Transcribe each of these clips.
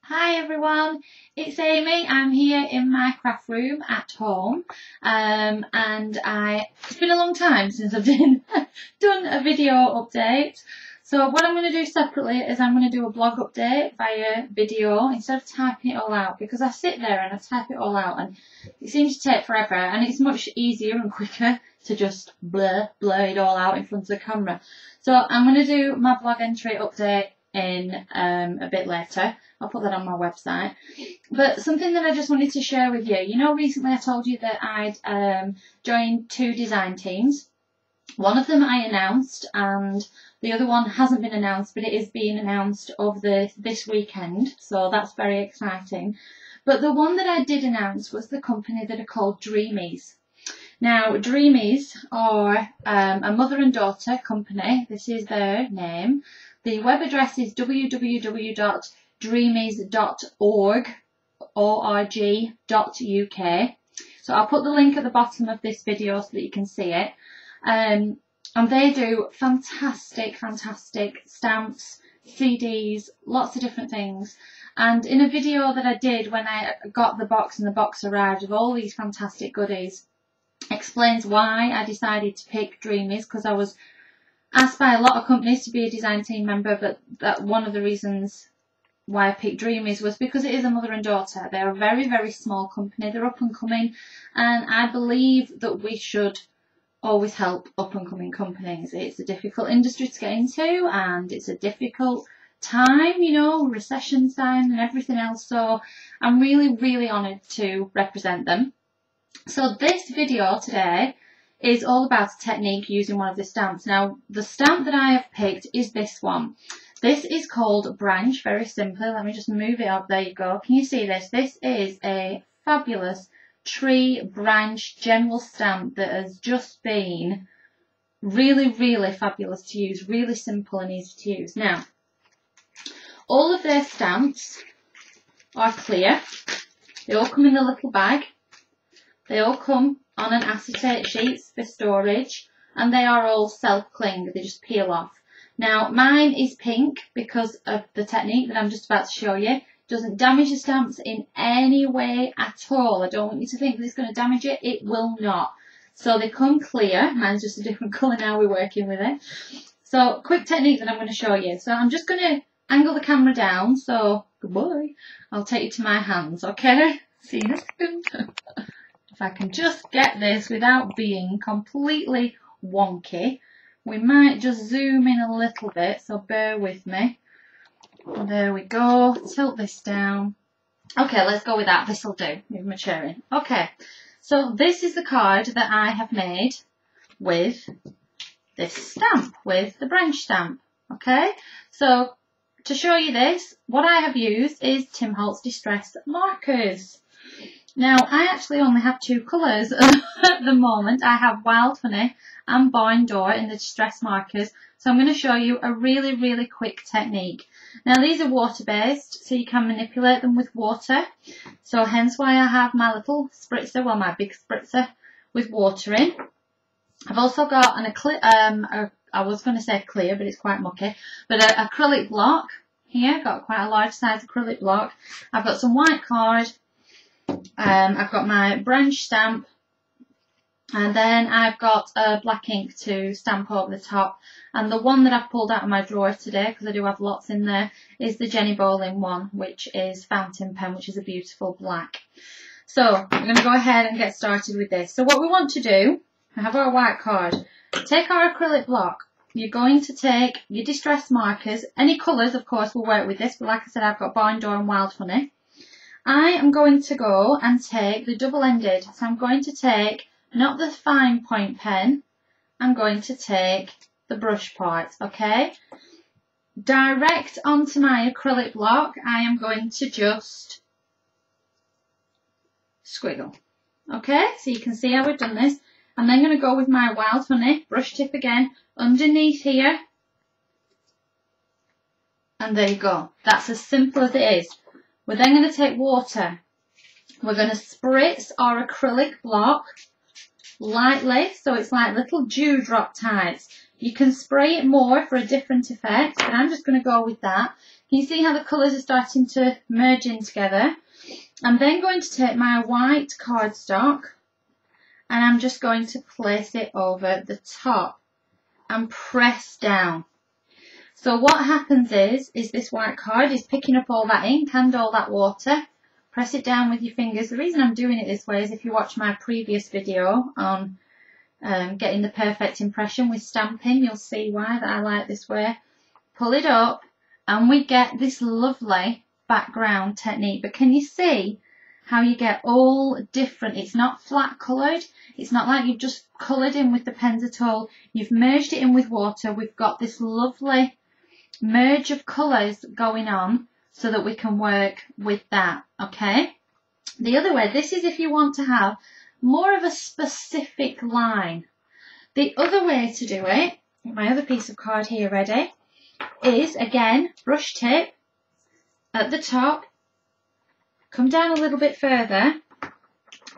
Hi everyone, it's Amy. I'm here in my craft room at home and it's been a long time since I've done a video update. So what I'm going to do separately is I'm going to do a blog update via video instead of typing it all out, because I sit there and I type it all out and it seems to take forever, and it's much easier and quicker to just blur it all out in front of the camera. So I'm going to do my blog entry update in a bit later. I'll put that on my website. But something that I just wanted to share with you. You know, recently I told you that I'd joined 2 design teams. One of them I announced and the other one hasn't been announced, but it is being announced over this weekend. So that's very exciting. But the one that I did announce was the company that are called Dreamees. Now, Dreamees are a mother and daughter company. This is their name. The web address is www.dreamees.org.uk. So I'll put the link at the bottom of this video so that you can see it. And they do fantastic stamps, CDs, lots of different things. And in a video that I did when I got the box and the box arrived with all these fantastic goodies, explains why I decided to pick Dreamees, because I was asked by a lot of companies to be a design team member, but that one of the reasons why I picked Dreamees was because it is a mother and daughter. They're a very small company. They're up and coming, and I believe that we should always help up and coming companies. It's a difficult industry to get into, and it's a difficult time, you know, recession time and everything else. So I'm really honoured to represent them. So this video today is all about a technique using one of the stamps. Now, the stamp that I have picked is this one. This is called Branch, very simply. Let me just move it up. There you go. Can you see this? This is a fabulous tree branch general stamp that has just been really fabulous to use. Really simple and easy to use. Now, all of their stamps are clear. They all come in a little bag. They all come on an acetate sheet for storage, and they are all self-cling. They just peel off. Now, mine is pink because of the technique that I'm just about to show you. It doesn't damage the stamps in any way at all. I don't want you to think that it's going to damage it. It will not. So they come clear. Mine's just a different colour now we're working with it. So, quick technique that I'm going to show you. So I'm just going to angle the camera down. So, goodbye. I'll take you to my hands, okay? See you in a second. If I can just get this without being completely wonky, we might just zoom in a little bit, so bear with me. There we go. Tilt this down. Okay, let's go with that. This will do. Move my chair in. Okay, so this is the card that I have made with this stamp, with the branch stamp. Okay, so to show you this, what I have used is Tim Holtz Distress markers. Now, I actually only have 2 colours at the moment. I have Wild Honey and Barn Door in the Distress markers. So I'm going to show you a really quick technique. Now, these are water-based, so you can manipulate them with water. So hence why I have my little spritzer, well, my big spritzer with water in. I've also got an I was going to say clear, but it's quite mucky, but an acrylic block here. Got quite a large size acrylic block. I've got some white card. I've got my branch stamp, and then I've got black ink to stamp over the top, and the one that I've pulled out of my drawer today, because I do have lots in there, is the Jenny Bowling one, which is fountain pen, which is a beautiful black. So I'm going to go ahead and get started with this. So what we want to do, I have our white card, take our acrylic block. You're going to take your distress markers, any colours of course will work with this, but like I said, I've got Barn Door and Wild Honey. I am going to go and take the double-ended, so I'm going to take not the fine point pen, I'm going to take the brush part, okay? Direct onto my acrylic block, I am going to just squiggle, okay? So you can see how we've done this. I'm then going to go with my Wild Honey, brush tip again, underneath here, and there you go. That's as simple as it is. We're then going to take water. We're going to spritz our acrylic block lightly, so it's like little dewdrop types. You can spray it more for a different effect, but I'm just going to go with that. Can you see how the colours are starting to merge in together? I'm then going to take my white cardstock and I'm just going to place it over the top and press down. So what happens is this white card is picking up all that ink and all that water. Press it down with your fingers. The reason I'm doing it this way is if you watch my previous video on getting the perfect impression with stamping, you'll see why that I like this way. Pull it up and we get this lovely background technique. But can you see how you get all different? It's not flat coloured. It's not like you've just coloured in with the pens at all. You've merged it in with water. We've got this lovely merge of colours going on so that we can work with that, okay? The other way, this is if you want to have more of a specific line. The other way to do it, my other piece of card here ready, is again brush tip at the top, come down a little bit further,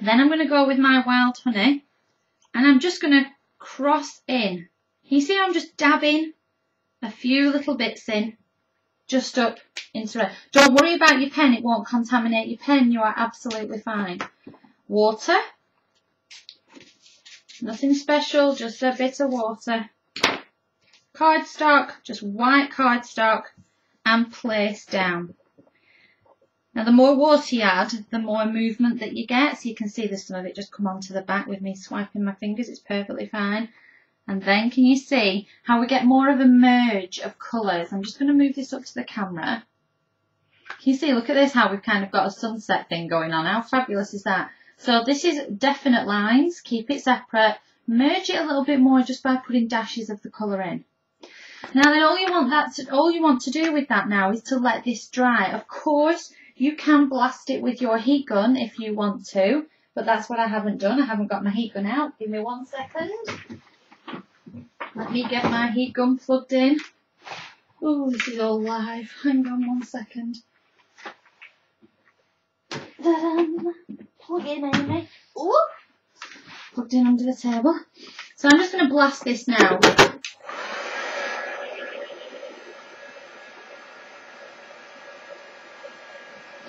then I'm going to go with my wild honey and I'm just going to cross in. You see how I'm just dabbing a few little bits in, just up into it. Don't worry about your pen, it won't contaminate your pen, you are absolutely fine. Water, nothing special, just a bit of water. Cardstock, just white cardstock, and place down. Now the more water you add, the more movement that you get. So you can see there's some of it just come onto the back with me swiping my fingers, it's perfectly fine. And then can you see how we get more of a merge of colours? I'm just going to move this up to the camera. Can you see, look at this, how we've kind of got a sunset thing going on. How fabulous is that? So this is definite lines, keep it separate, merge it a little bit more just by putting dashes of the colour in. Now then all you want to do with that now is to let this dry. Of course, you can blast it with your heat gun if you want to, but that's what I haven't done. I haven't got my heat gun out. Give me 1 second. Let me get my heat gun plugged in. Oh, this is all live. Hang on 1 second. Plug in, Amy. Ooh. Plugged in under the table. So I'm just going to blast this now.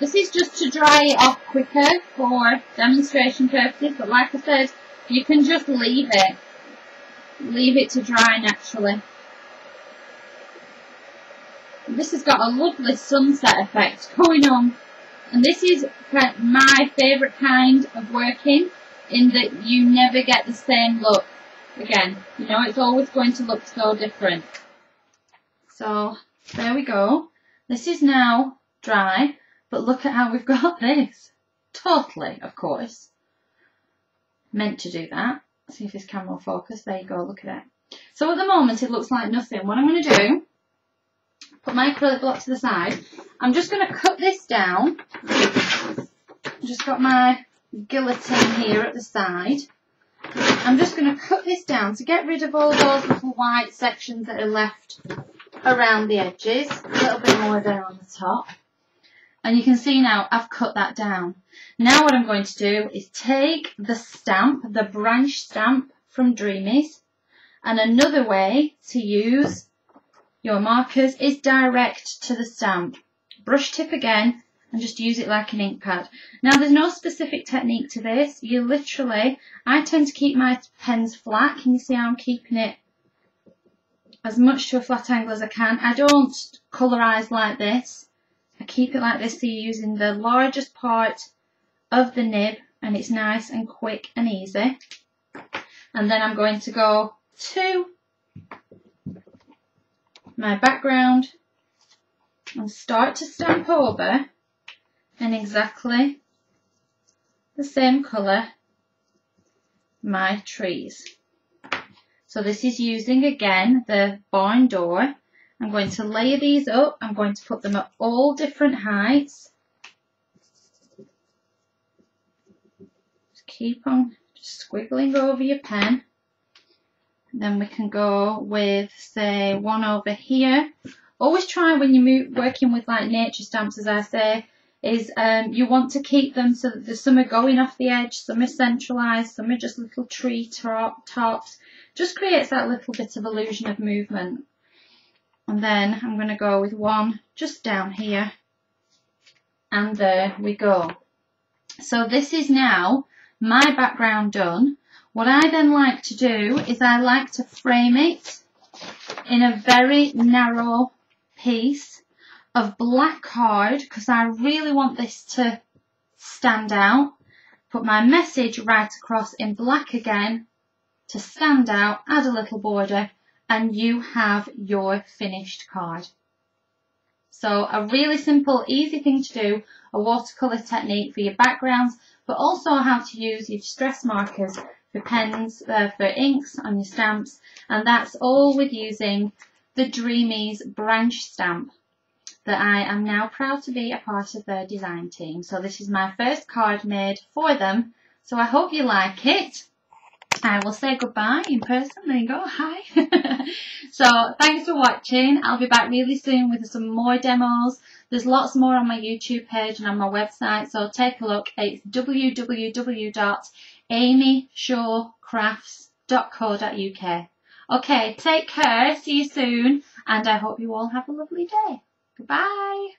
This is just to dry it off quicker for demonstration purposes, but like I said, you can just leave it. Leave it to dry naturally. This has got a lovely sunset effect going on. And this is my favourite kind of working, in that you never get the same look again. You know, it's always going to look so different. So, there we go. This is now dry, but look at how we've got this. Totally, of course, meant to do that. See if this camera will focus. There you go, look at it. So at the moment it looks like nothing. What I'm going to do, put my acrylic block to the side. I'm just going to cut this down. Just got my guillotine here at the side. I'm just going to cut this down to get rid of all those little white sections that are left around the edges. A little bit more there on the top. And you can see now I've cut that down. Now what I'm going to do is take the stamp, the branch stamp from Dreamees. And another way to use your markers is direct to the stamp. Brush tip again and just use it like an ink pad. Now there's no specific technique to this. You literally, I tend to keep my pens flat. Can you see how I'm keeping it as much to a flat angle as I can? I don't colorise like this. I keep it like this, so you're using the largest part of the nib and it's nice and quick and easy. And then I'm going to go to my background and start to stamp over in exactly the same colour my trees. So this is using again the barn door. I'm going to layer these up. I'm going to put them at all different heights. Just keep on just squiggling over your pen. And then we can go with, say, one over here. Always try when you're working with like nature stamps, as I say, is you want to keep them so that some are going off the edge, some are centralised, some are just little tree tops. Just creates that little bit of illusion of movement. And then I'm going to go with one just down here. And there we go. So this is now my background done. What I then like to do is I like to frame it in a very narrow piece of black card because I really want this to stand out. Put my message right across in black again to stand out, add a little border, and you have your finished card. So a really simple, easy thing to do, a watercolour technique for your backgrounds, but also how to use your distress markers for pens, for inks on your stamps, and that's all with using the Dreamees branch stamp that I am now proud to be a part of their design team. So this is my first card made for them, so I hope you like it. I will say goodbye in person. There you go. Hi. So thanks for watching. I'll be back really soon with some more demos. There's lots more on my YouTube page and on my website, so take a look. It's www.amyshawcrafts.co.uk. Okay, take care. See you soon, and I hope you all have a lovely day. Goodbye.